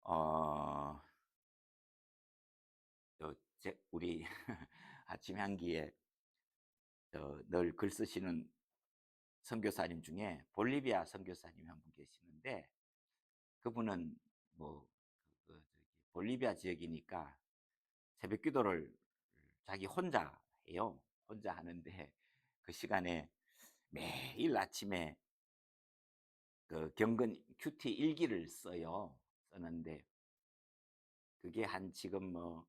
어, 우리 아침 향기에 늘 글 쓰시는 선교사님 중에 볼리비아 선교사님이 한 분 계시는데, 그분은 뭐 볼리비아 지역이니까 새벽 기도를 자기 혼자 해요. 혼자 하는데 그 시간에 매일 아침에 그 경건 큐티 일기를 써요. 쓰는데 그게 한 지금 뭐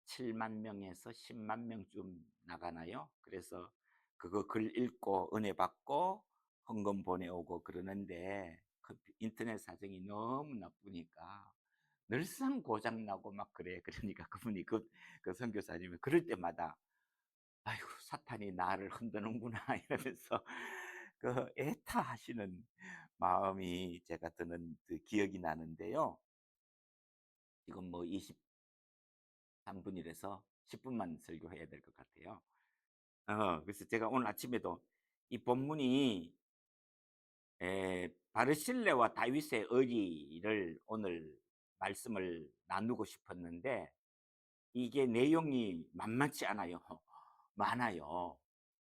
7만 명에서 10만 명쯤 나가나요? 그래서 그거 글 읽고 은혜 받고 헌금 보내오고 그러는데 그 인터넷 사정이 너무 나쁘니까 늘상 고장 나고 막 그래. 그러니까 그분이 그 선교사님이 그럴 때마다 아이고 사탄이 나를 흔드는구나 이러면서 그 애타하시는 마음이 제가 드는 그 기억이 나는데요. 지금 뭐 23분이라서 10분만 설교해야 될 것 같아요. 그래서 제가 오늘 아침에도 이 본문이 바르실레와 다윗의 의리를 오늘 말씀을 나누고 싶었는데 이게 내용이 만만치 않아요. 많아요.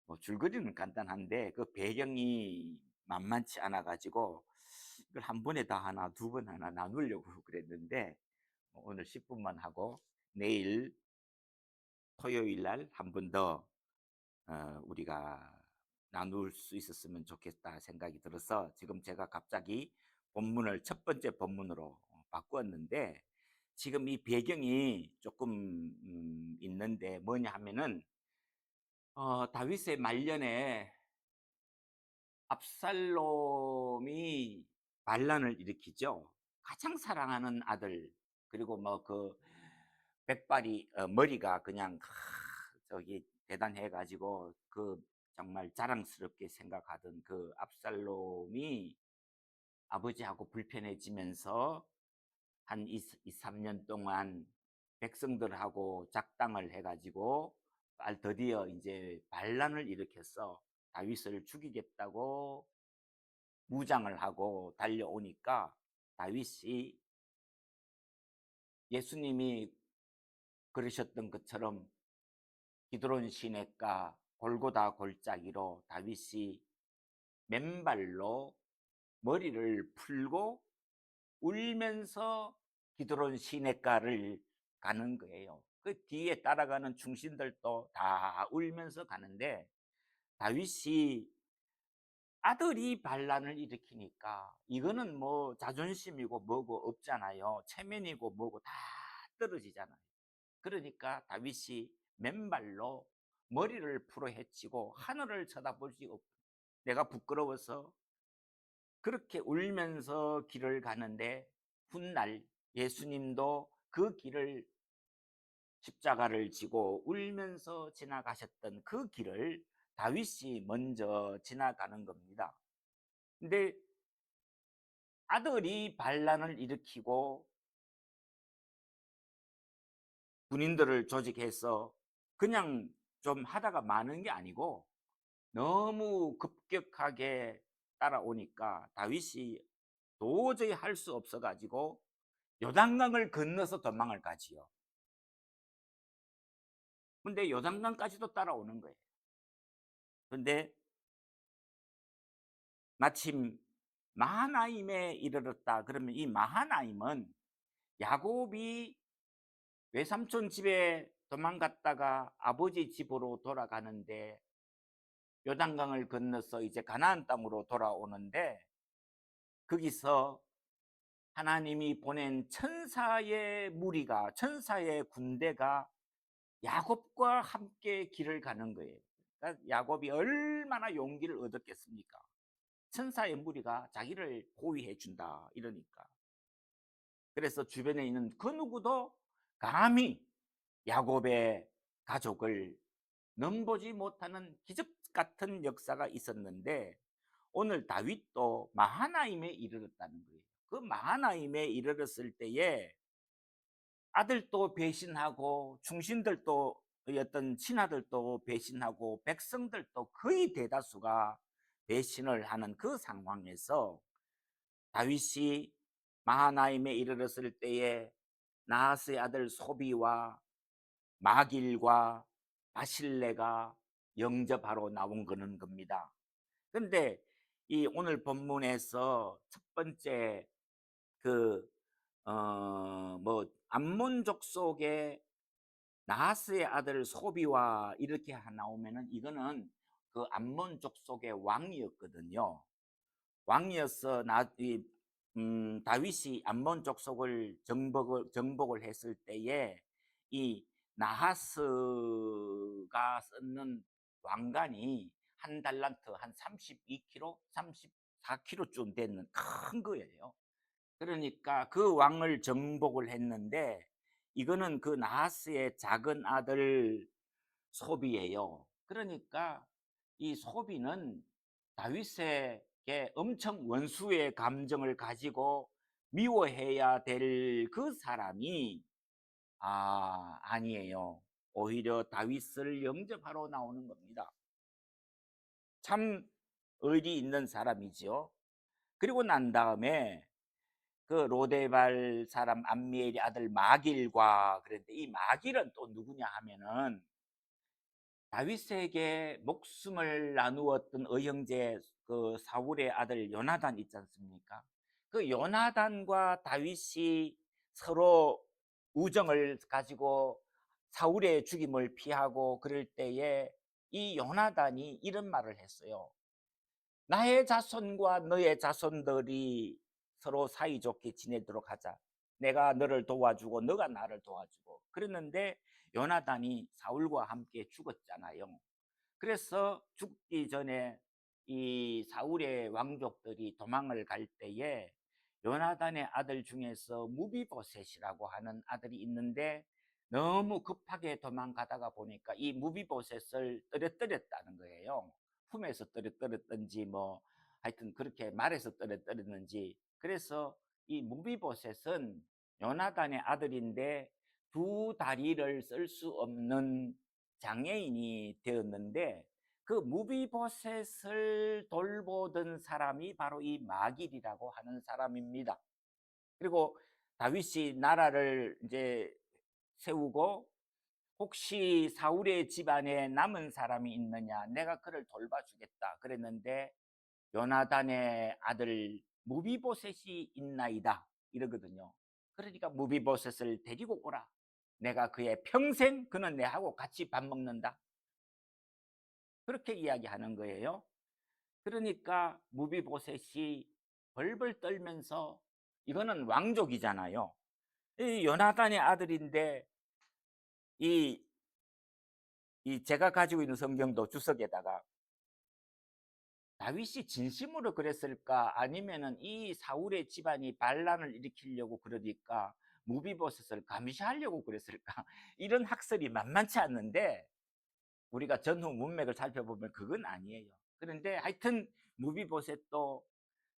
뭐 줄거리는 간단한데 그 배경이 만만치 않아 가지고 이걸 한 번에 다 하나 두 번 하나 나누려고 그랬는데 오늘 10분만 하고 내일 토요일 날 한 번 더 우리가 나눌 수 있었으면 좋겠다 생각이 들어서 지금 제가 갑자기 본문을 첫 번째 본문으로 바꾸었는데 지금 이 배경이 조금 있는데 뭐냐 하면은 다윗의 말년에 압살롬이 반란을 일으키죠. 가장 사랑하는 아들 그리고 뭐 그 백발이 머리가 그냥 저기 대단해 가지고 그 정말 자랑스럽게 생각하던 그 압살롬이 아버지하고 불편해지면서 한 3년 동안 백성들하고 작당을 해 가지고 드디어 이제 반란을 일으켜서 다윗을 죽이겠다고 무장을 하고 달려오니까 다윗이 예수님이 그러셨던 것처럼 기드론 시냇가 골고다 골짜기로 다윗이 맨발로 머리를 풀고 울면서 기드론 시냇가를 가는 거예요. 그 뒤에 따라가는 충신들도 다 울면서 가는데 다윗이 아들이 반란을 일으키니까 이거는 뭐 자존심이고 뭐고 없잖아요. 체면이고 뭐고 다 떨어지잖아요. 그러니까 다윗이 맨발로 머리를 풀어 헤치고 하늘을 쳐다보지 없고 내가 부끄러워서 그렇게 울면서 길을 가는데 훗날 예수님도 그 길을 십자가를 지고 울면서 지나가셨던 그 길을 다윗이 먼저 지나가는 겁니다. 근데 아들이 반란을 일으키고 군인들을 조직해서 그냥 좀 하다가 마는 게 아니고 너무 급격하게 따라오니까 다윗이 도저히 할 수 없어 가지고 요단강을 건너서 도망을 가지요. 근데 요단강까지도 따라오는 거예요. 근데 마침 마하나임에 이르렀다. 그러면 이 마하나임은 야곱이 외삼촌 집에 도망갔다가 아버지 집으로 돌아가는데 요단강을 건너서 이제 가나안 땅으로 돌아오는데 거기서 하나님이 보낸 천사의 무리가 천사의 군대가 야곱과 함께 길을 가는 거예요. 그러니까 야곱이 얼마나 용기를 얻었겠습니까? 천사의 무리가 자기를 보위해 준다 이러니까. 그래서 주변에 있는 그 누구도 감히 야곱의 가족을 넘보지 못하는 기적 같은 역사가 있었는데 오늘 다윗도 마하나임에 이르렀다는 거예요. 그 마하나임에 이르렀을 때에 아들도 배신하고 충신들도 어떤 친아들도 배신하고 백성들도 거의 대다수가 배신을 하는 그 상황에서 다윗이 마하나임에 이르렀을 때에 나하스의 아들 소비와 마길과 바실레가 영접하러 나온 거는 겁니다. 근데 이 오늘 본문에서 첫 번째 그 뭐 암몬 족속의 나하스의 아들 소비와 이렇게 나오면은 이거는 그 암몬 족속의 왕이었거든요. 왕이어서 다윗이 암몬 족속을 정복을 했을 때에 이 나하스가 쓰는 왕관이 한 달란트 한 32kg, 34kg쯤 되는 큰 거예요. 그러니까 그 왕을 정복을 했는데 이거는 그 나하스의 작은 아들 소비예요. 그러니까 이 소비는 다윗에게 엄청 원수의 감정을 가지고 미워해야 될 그 사람이 아니에요. 오히려 다윗을 영접하러 나오는 겁니다. 참 의리 있는 사람이지요. 그리고 난 다음에 그 로데발 사람 암미엘의 아들 마길과, 그런데 이 마길은 또 누구냐 하면은 다윗에게 목숨을 나누었던 의형제 그 사울의 아들 요나단 있지 않습니까? 그 요나단과 다윗이 서로 우정을 가지고 사울의 죽임을 피하고 그럴 때에 이 요나단이 이런 말을 했어요. 나의 자손과 너의 자손들이 서로 사이좋게 지내도록 하자. 내가 너를 도와주고 너가 나를 도와주고. 그랬는데 요나단이 사울과 함께 죽었잖아요. 그래서 죽기 전에 이 사울의 왕족들이 도망을 갈 때에 요나단의 아들 중에서 무비보셋이라고 하는 아들이 있는데 너무 급하게 도망가다가 보니까 이 무비보셋을 떨어뜨렸다는 거예요. 품에서 떨어뜨렸든지 뭐 하여튼 그렇게 말해서 떨어뜨렸는지. 그래서 이 무비보셋은 요나단의 아들인데 두 다리를 쓸 수 없는 장애인이 되었는데 그 무비보셋을 돌보던 사람이 바로 이 마길이라고 하는 사람입니다. 그리고 다윗이 나라를 이제 세우고 혹시 사울의 집안에 남은 사람이 있느냐, 내가 그를 돌봐주겠다 그랬는데 요나단의 아들 무비보셋이 있나이다 이러거든요. 그러니까 무비보셋을 데리고 오라. 내가 그의 평생 그는 내하고 같이 밥 먹는다. 그렇게 이야기하는 거예요. 그러니까 무비보셋이 벌벌 떨면서, 이거는 왕족이잖아요. 이 요나단의 아들인데 이, 이 제가 가지고 있는 성경도 주석에다가 다윗이 진심으로 그랬을까 아니면은 이 사울의 집안이 반란을 일으키려고 그러니까 무비보셋을 감시하려고 그랬을까 이런 학설이 만만치 않는데 우리가 전후 문맥을 살펴보면 그건 아니에요. 그런데 하여튼 무비보셋도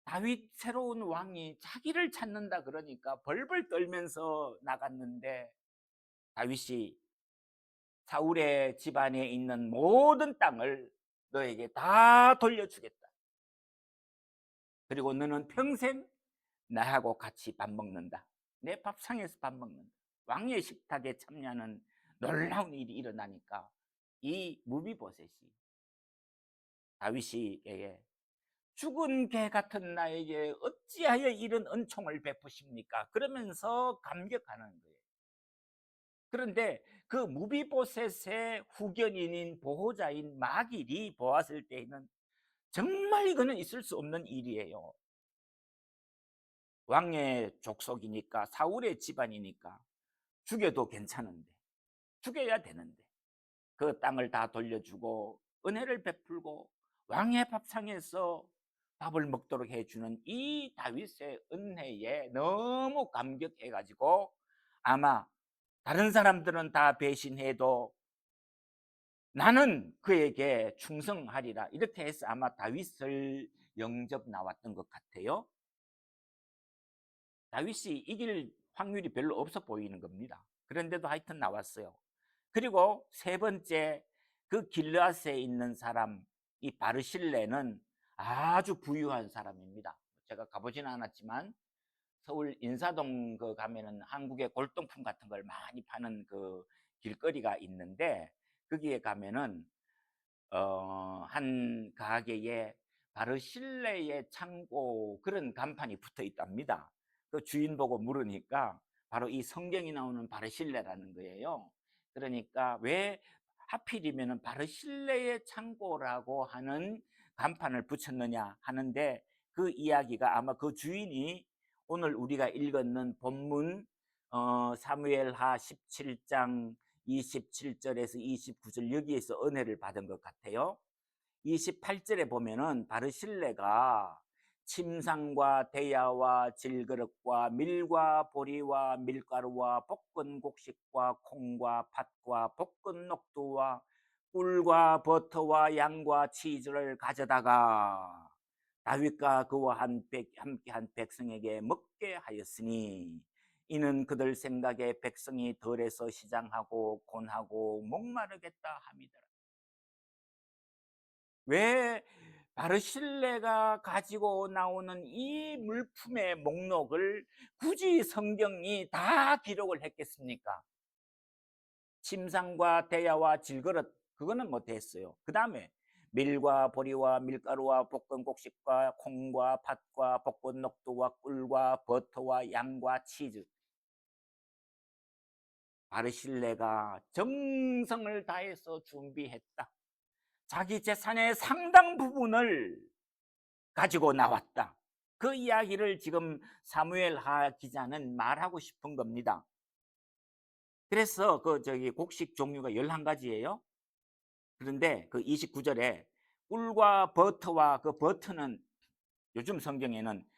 다윗 새로운 왕이 자기를 찾는다 그러니까 벌벌 떨면서 나갔는데 다윗이 사울의 집안에 있는 모든 땅을 너에게 다 돌려주겠다. 그리고 너는 평생 나하고 같이 밥 먹는다. 내 밥상에서 밥 먹는다. 왕의 식탁에 참여하는 놀라운 일이 일어나니까 이 무비보셋이 다윗에게 죽은 개 같은 나에게 어찌하여 이런 은총을 베푸십니까? 그러면서 감격하는 거예요. 그런데 그 무비보셋의 후견인인 보호자인 마길이 보았을 때에는 정말 이거는 있을 수 없는 일이에요. 왕의 족속이니까 사울의 집안이니까 죽여도 괜찮은데, 죽여야 되는데 그 땅을 다 돌려주고 은혜를 베풀고 왕의 밥상에서 밥을 먹도록 해주는 이 다윗의 은혜에 너무 감격해가지고 아마 다른 사람들은 다 배신해도 나는 그에게 충성하리라 이렇게 해서 아마 다윗을 영접 나왔던 것 같아요. 다윗이 이길 확률이 별로 없어 보이는 겁니다. 그런데도 하여튼 나왔어요. 그리고 세 번째, 그 길르앗에 있는 사람 이 바르실레는 아주 부유한 사람입니다. 제가 가보지는 않았지만 서울 인사동 그 가면은 한국의 골동품 같은 걸 많이 파는 그 길거리가 있는데, 거기에 가면은 한 가게에 바로 실내에 창고 그런 간판이 붙어 있답니다. 그 주인 보고 물으니까 바로 이 성경이 나오는 바로 실내라는 거예요. 그러니까 왜 하필이면 바로 실내에 창고라고 하는 간판을 붙였느냐 하는데, 그 이야기가 아마 그 주인이 오늘 우리가 읽었는 본문 사무엘하 17장 27절에서 29절 여기에서 은혜를 받은 것 같아요. 28절에 보면은 바르실레가 침상과 대야와 질그릇과 밀과 보리와 밀가루와 볶은 곡식과 콩과 팥과 볶은 녹두와 꿀과 버터와 양과 치즈를 가져다가 다윗과 그와 함께한 백성에게 먹게 하였으니, 이는 그들 생각에 백성이 덜해서 시장하고 곤하고 목마르겠다 함이더라. 왜 바르실레가 가지고 나오는 이 물품의 목록을 굳이 성경이 다 기록을 했겠습니까? 침상과 대야와 질그릇, 그거는 뭐 됐어요. 그 다음에 밀과 보리와 밀가루와 볶은 곡식과 콩과 팥과 볶은 녹두와 꿀과 버터와 양과 치즈. 바르실레가 정성을 다해서 준비했다. 자기 재산의 상당 부분을 가지고 나왔다. 그 이야기를 지금 사무엘하 기자는 말하고 싶은 겁니다. 그래서 곡식 종류가 11가지예요. 그런데 그 29절에 꿀과 버터와, 그 버터는 요즘 성경에는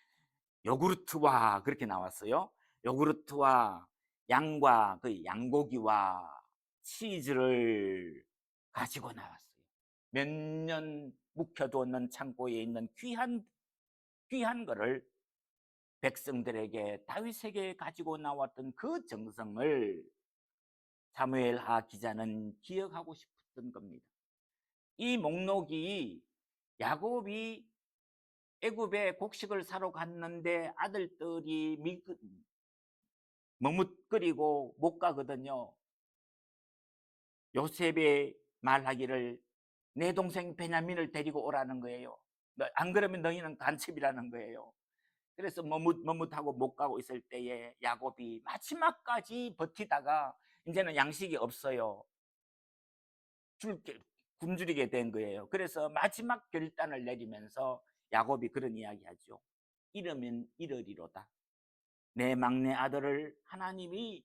요구르트와 그렇게 나왔어요. 요구르트와 양과 그 양고기와 치즈를 가지고 나왔어요. 몇 년 묵혀두었는 창고에 있는 귀한 거를 백성들에게, 다윗에게 가지고 나왔던 그 정성을 사무엘하 기자는 기억하고 싶었던 겁니다. 이 목록이 야곱이 애굽에 곡식을 사러 갔는데 아들들이 머뭇거리고 못 가거든요. 요셉의 말하기를 내 동생 베냐민을 데리고 오라는 거예요. 안 그러면 너희는 간첩이라는 거예요. 그래서 머뭇하고 못 가고 있을 때에 야곱이 마지막까지 버티다가 이제는 양식이 없어요. 굶주리게 된 거예요. 그래서 마지막 결단을 내리면서 야곱이 그런 이야기하죠. 이러면 이러리로다. 내 막내 아들을 하나님이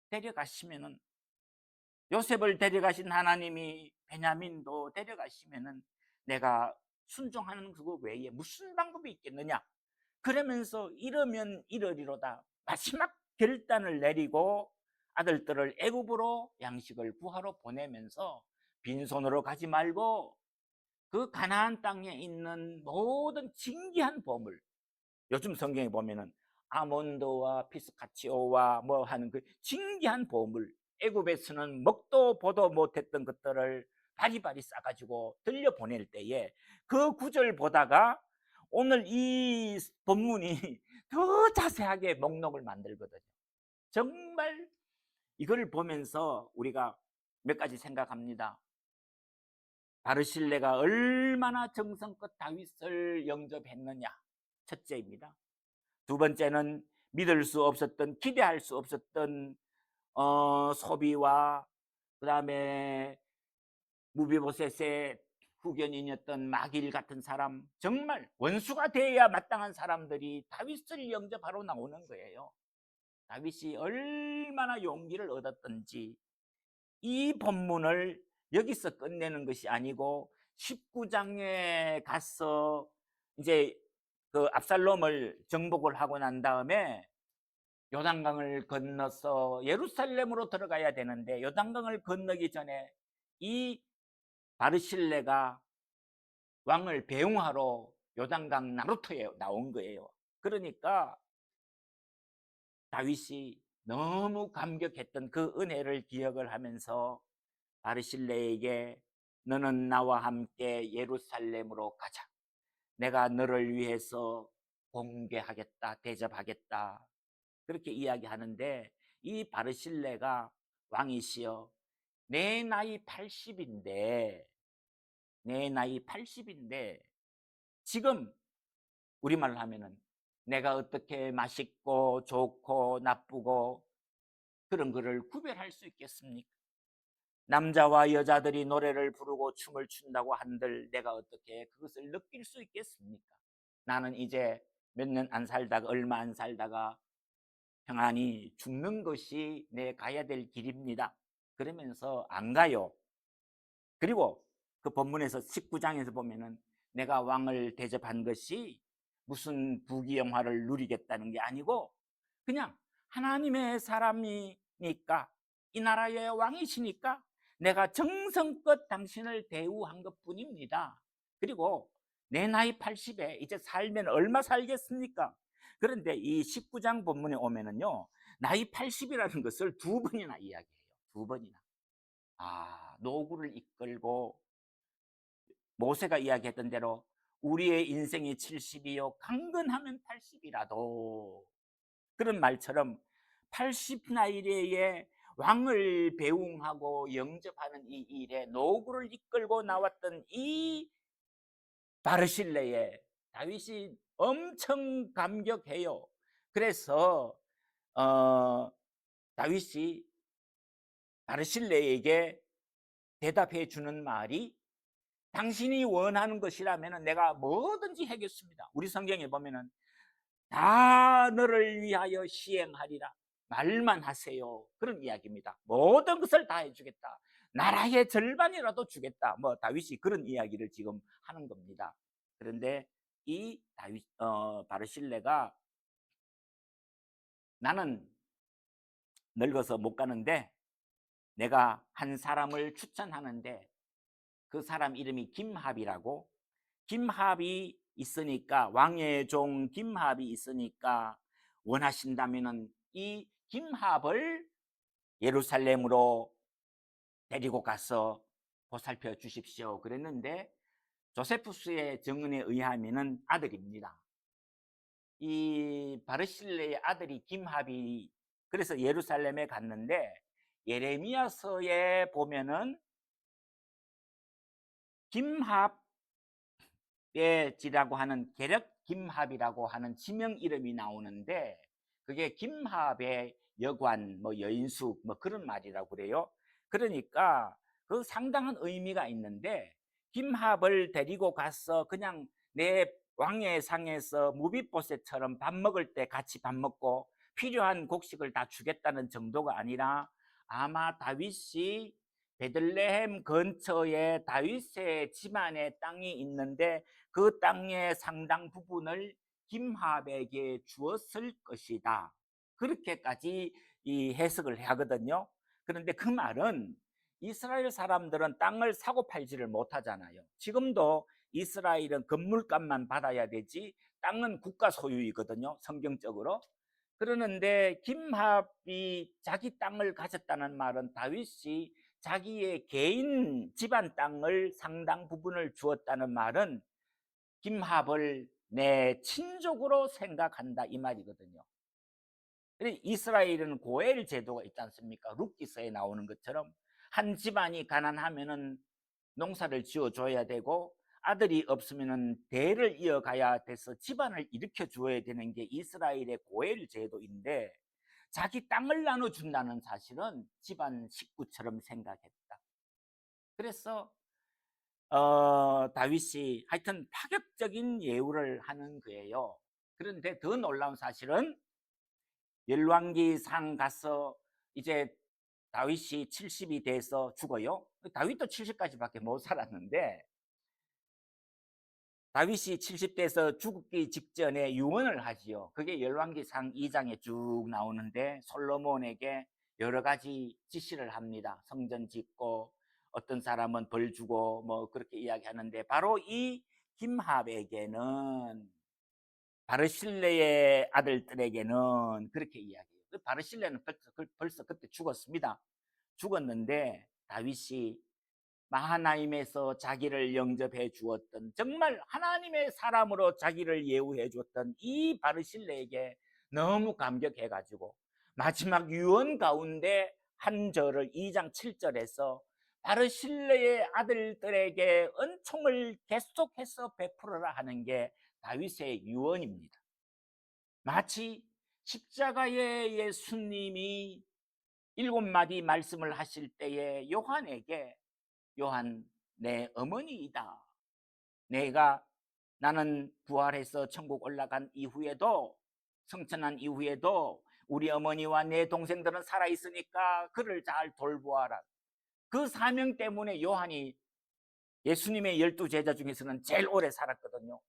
데려가시면은, 요셉을 데려가신 하나님이 베냐민도 데려가시면은 내가 순종하는 그거 외에 무슨 방법이 있겠느냐. 그러면서 이러면 이러리로다. 마지막 결단을 내리고 아들들을 애굽으로 양식을 구하러 보내면서 빈손으로 가지 말고 그 가나안 땅에 있는 모든 진귀한 보물, 요즘 성경에 보면은 아몬드와 피스카치오와 뭐 하는 그 진귀한 보물, 애굽에서는 먹도 보도 못했던 것들을 바리바리 싸가지고 들려보낼 때에 그 구절 보다가 오늘 이 본문이 더 자세하게 목록을 만들거든요. 정말 이걸 보면서 우리가 몇 가지 생각합니다. 바르실레가 얼마나 정성껏 다윗을 영접했느냐, 첫째입니다. 두 번째는 믿을 수 없었던, 기대할 수 없었던 소비와 그 다음에 무비보셋의 후견인이었던 마길 같은 사람, 정말 원수가 되어야 마땅한 사람들이 다윗을 영접하러 나오는 거예요. 다윗이 얼마나 용기를 얻었던지 이 본문을 여기서 끝내는 것이 아니고 19장에 가서 이제 그 압살롬을 정복을 하고 난 다음에 요단강을 건너서 예루살렘으로 들어가야 되는데, 요단강을 건너기 전에 이 바르실레가 왕을 배웅하러 요단강 나루토에 나온 거예요. 그러니까 다윗이 너무 감격했던 그 은혜를 기억을 하면서 바르실레에게 너는 나와 함께 예루살렘으로 가자. 내가 너를 위해서 공개하겠다, 대접하겠다. 그렇게 이야기하는데 이 바르실레가 왕이시여 내 나이 80인데 내 나이 80인데 지금 우리말로 하면은 내가 어떻게 맛있고 좋고 나쁘고 그런 거를 구별할 수 있겠습니까? 남자와 여자들이 노래를 부르고 춤을 춘다고 한들 내가 어떻게 그것을 느낄 수 있겠습니까? 나는 이제 몇 년 안 살다가 얼마 안 살다가 평안히 죽는 것이 내 가야 될 길입니다. 그러면서 안 가요. 그리고 그 본문에서 19장에서 보면은 내가 왕을 대접한 것이 무슨 부귀영화를 누리겠다는 게 아니고 그냥 하나님의 사람이니까 이 나라의 왕이시니까 내가 정성껏 당신을 대우한 것뿐입니다. 그리고 내 나이 80에 이제 살면 얼마 살겠습니까? 그런데 이 19장 본문에 오면은요 나이 80이라는 것을 두 번이나 이야기해요. 두 번이나. 노구를 이끌고 모세가 이야기했던 대로 우리의 인생이 70이요 강건하면 80이라도 그런 말처럼 80 나이에 왕을 배웅하고 영접하는 이 일에 노구를 이끌고 나왔던 이 바르실레에 다윗이 엄청 감격해요. 그래서 다윗이 바르실레에게 대답해 주는 말이 당신이 원하는 것이라면 내가 뭐든지 하겠습니다. 우리 성경에 보면은 다 너를 위하여 시행하리라. 말만 하세요. 그런 이야기입니다. 모든 것을 다 해주겠다. 나라의 절반이라도 주겠다. 뭐 다윗이 그런 이야기를 지금 하는 겁니다. 그런데 이 다윗 바르실레가 나는 늙어서 못 가는데 내가 한 사람을 추천하는데 그 사람 이름이 김합이라고 김합이 있으니까 왕의 종 김합이 있으니까 원하신다면은 이 김합을 예루살렘으로 데리고 가서 보살펴 주십시오. 그랬는데 조세푸스의 증언에 의하면은 아들입니다. 이 바르실레의 아들이 김합이 그래서 예루살렘에 갔는데 예레미야서에 보면은 김합 지라고 하는 계력 김합이라고 하는 지명 이름이 나오는데 그게 김합의 여관 뭐 여인숙 뭐 그런 말이라고 그래요. 그러니까 그 상당한 의미가 있는데 김합을 데리고 가서 그냥 내 왕의 상에서 무비보셋처럼 밥 먹을 때 같이 밥 먹고 필요한 곡식을 다 주겠다는 정도가 아니라 아마 다윗이 베들레헴 근처에 다윗의 집안에 땅이 있는데 그 땅의 상당 부분을 김합에게 주었을 것이다. 그렇게까지 이 해석을 하거든요. 그런데 그 말은 이스라엘 사람들은 땅을 사고 팔지를 못하잖아요. 지금도 이스라엘은 건물값만 받아야 되지 땅은 국가 소유이거든요. 성경적으로. 그러는데 김합이 자기 땅을 가졌다는 말은 다윗이 자기의 개인 집안 땅을 상당 부분을 주었다는 말은 김합을 내 친족으로 생각한다 이 말이거든요. 이스라엘은 고엘 제도가 있지 않습니까? 룻기서에 나오는 것처럼 한 집안이 가난하면은 농사를 지어줘야 되고 아들이 없으면은 대를 이어가야 돼서 집안을 일으켜 줘야 되는 게 이스라엘의 고엘 제도인데 자기 땅을 나눠준다는 사실은 집안 식구처럼 생각했다. 그래서 다윗이 하여튼 파격적인 예우를 하는 거예요. 그런데 더 놀라운 사실은 열왕기상 가서 이제 다윗이 70이 돼서 죽어요. 다윗도 70까지밖에 못 살았는데 다윗이 70대에서 죽기 직전에 유언을 하지요. 그게 열왕기상 2장에 쭉 나오는데 솔로몬에게 여러 가지 지시를 합니다. 성전 짓고 어떤 사람은 벌 주고 뭐 그렇게 이야기하는데 바로 이 김합에게는 바르실레의 아들들에게는 그렇게 이야기해요. 바르실레는 벌써 그때 죽었습니다. 죽었는데 다윗이 마하나임에서 자기를 영접해 주었던, 정말 하나님의 사람으로 자기를 예우해 주었던 이 바르실레에게 너무 감격해 가지고 마지막 유언 가운데 한 절을 2장 7절에서 바르실레의 아들들에게 은총을 계속해서 베풀어라 하는 게 다윗의 유언입니다. 마치 십자가의 예수님이 7마디 말씀을 하실 때에 요한에게, 요한, 내 어머니이다. 나는 부활해서 천국 올라간 이후에도, 성천한 이후에도 우리 어머니와 내 동생들은 살아있으니까 그를 잘 돌보아라. 그 사명 때문에 요한이 예수님의 12제자 중에서는 제일 오래 살았거든요.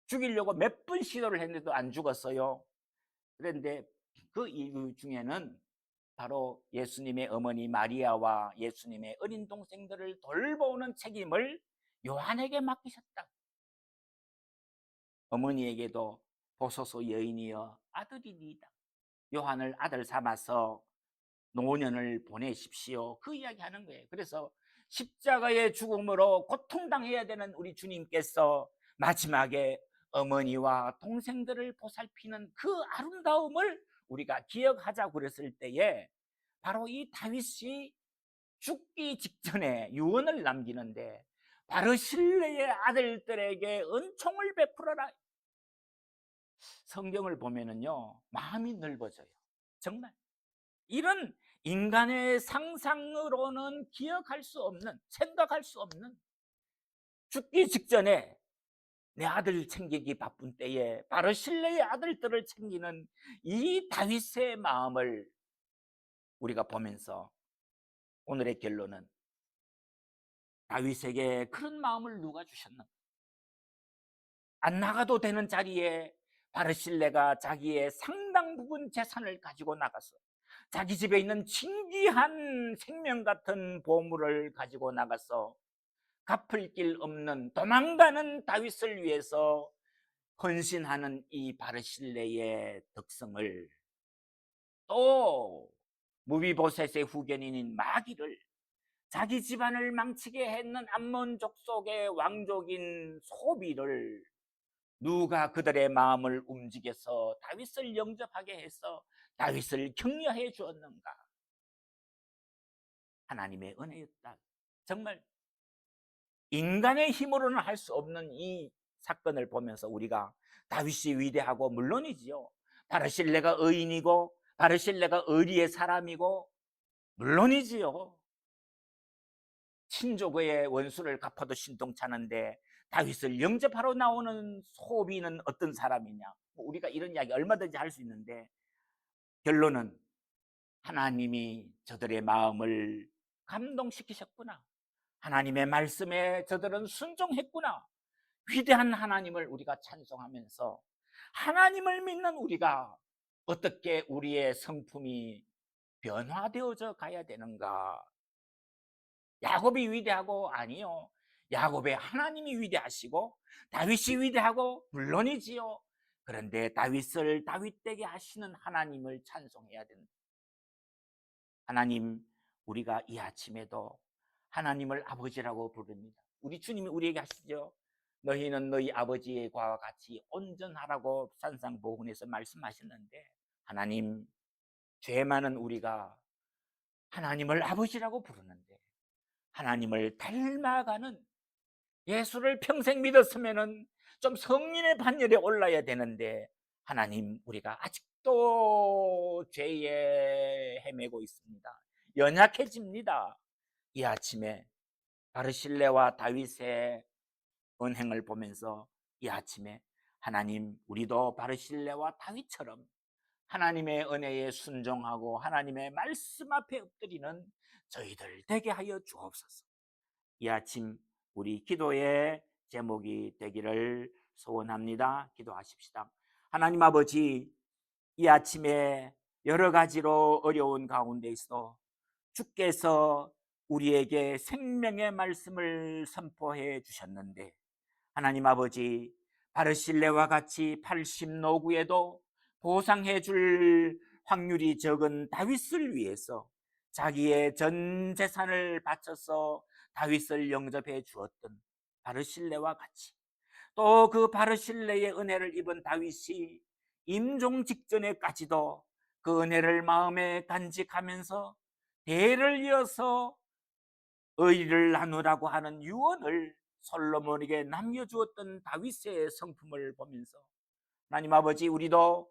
죽이려고 몇 번 시도를 했는데도 안 죽었어요. 그런데 그 이유 중에는 바로 예수님의 어머니 마리아와 예수님의 어린 동생들을 돌보는 책임을 요한에게 맡기셨다. 어머니에게도 보소서 여인이여 아들이니이다. 요한을 아들 삼아서 노년을 보내십시오. 그 이야기 하는 거예요. 그래서 십자가의 죽음으로 고통당해야 되는 우리 주님께서 마지막에 어머니와 동생들을 보살피는 그 아름다움을 우리가 기억하자고 그랬을 때에 바로 이 다윗이 죽기 직전에 유언을 남기는데 바르실레의 아들들에게 은총을 베풀어라. 성경을 보면은요, 마음이 넓어져요. 정말 이런 인간의 상상으로는 기억할 수 없는, 생각할 수 없는, 죽기 직전에 내 아들 챙기기 바쁜 때에 바르실레의 아들들을 챙기는 이 다윗의 마음을 우리가 보면서 오늘의 결론은, 다윗에게 그런 마음을 누가 주셨는가? 안 나가도 되는 자리에 바르실레가 자기의 상당 부분 재산을 가지고 나가서 자기 집에 있는 진귀한 생명 같은 보물을 가지고 나가서 갚을 길 없는 도망가는 다윗을 위해서 헌신하는 이 바르실레의 덕성을, 또 무비보셋의 후견인인 마귀를, 자기 집안을 망치게 했는 암몬 족속의 왕족인 소비를 누가 그들의 마음을 움직여서 다윗을 영접하게 해서 다윗을 격려해 주었는가? 하나님의 은혜였다. 정말 인간의 힘으로는 할 수 없는 이 사건을 보면서 우리가 다윗이 위대하고, 물론이지요, 바르실레가 의인이고 바르실레가 의리의 사람이고 물론이지요, 친족의 원수를 갚아도 신통찮은데 다윗을 영접하러 나오는 소비는 어떤 사람이냐, 우리가 이런 이야기 얼마든지 할 수 있는데 결론은 하나님이 저들의 마음을 감동시키셨구나, 하나님의 말씀에 저들은 순종했구나, 위대한 하나님을 우리가 찬송하면서 하나님을 믿는 우리가 어떻게 우리의 성품이 변화되어져 가야 되는가? 야곱이 위대하고, 아니요, 야곱의 하나님이 위대하시고 다윗이 위대하고 물론이지요. 그런데 다윗을 다윗되게 하시는 하나님을 찬송해야 된다. 하나님, 우리가 이 아침에도 하나님을 아버지라고 부릅니다. 우리 주님이 우리에게 하시죠. 너희는 너희 아버지의 과와 같이 온전하라고 산상보훈에서 말씀하셨는데, 하나님, 죄 많은 우리가 하나님을 아버지라고 부르는데 하나님을 닮아가는, 예수를 평생 믿었으면은 좀 성령의 반열에 올라야 되는데 하나님, 우리가 아직도 죄에 헤매고 있습니다. 연약해집니다. 이 아침에 바르실레와 다윗의 언행을 보면서 이 아침에 하나님, 우리도 바르실레와 다윗처럼 하나님의 은혜에 순종하고 하나님의 말씀 앞에 엎드리는 저희들 되게 하여 주옵소서. 이 아침 우리 기도의 제목이 되기를 소원합니다. 기도하십시다. 하나님 아버지, 이 아침에 여러 가지로 어려운 가운데 있어 주께서 우리에게 생명의 말씀을 선포해 주셨는데, 하나님 아버지, 바르실레와 같이 80노구에도 보상해 줄 확률이 적은 다윗을 위해서 자기의 전 재산을 바쳐서 다윗을 영접해 주었던 바르실레와 같이, 또 그 바르실레의 은혜를 입은 다윗이 임종 직전에까지도 그 은혜를 마음에 간직하면서 대를 이어서 의를 나누라고 하는 유언을 솔로몬에게 남겨주었던 다윗의 성품을 보면서, 하나님 아버지, 우리도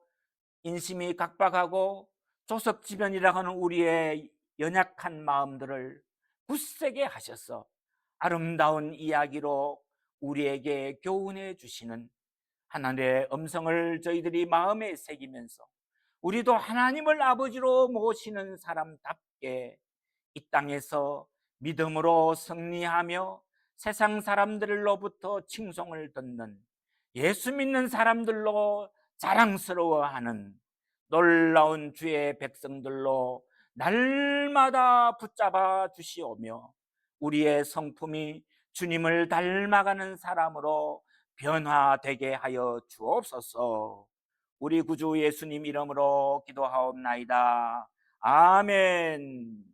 인심이 각박하고 조석지변이라고 하는 우리의 연약한 마음들을 굳세게 하셔서 아름다운 이야기로 우리에게 교훈해 주시는 하나님의 음성을 저희들이 마음에 새기면서 우리도 하나님을 아버지로 모시는 사람답게 이 땅에서 믿음으로 승리하며 세상 사람들로부터 칭송을 듣는, 예수 믿는 사람들로 자랑스러워하는 놀라운 주의 백성들로 날마다 붙잡아 주시오며, 우리의 성품이 주님을 닮아가는 사람으로 변화되게 하여 주옵소서. 우리 구주 예수님 이름으로 기도하옵나이다. 아멘.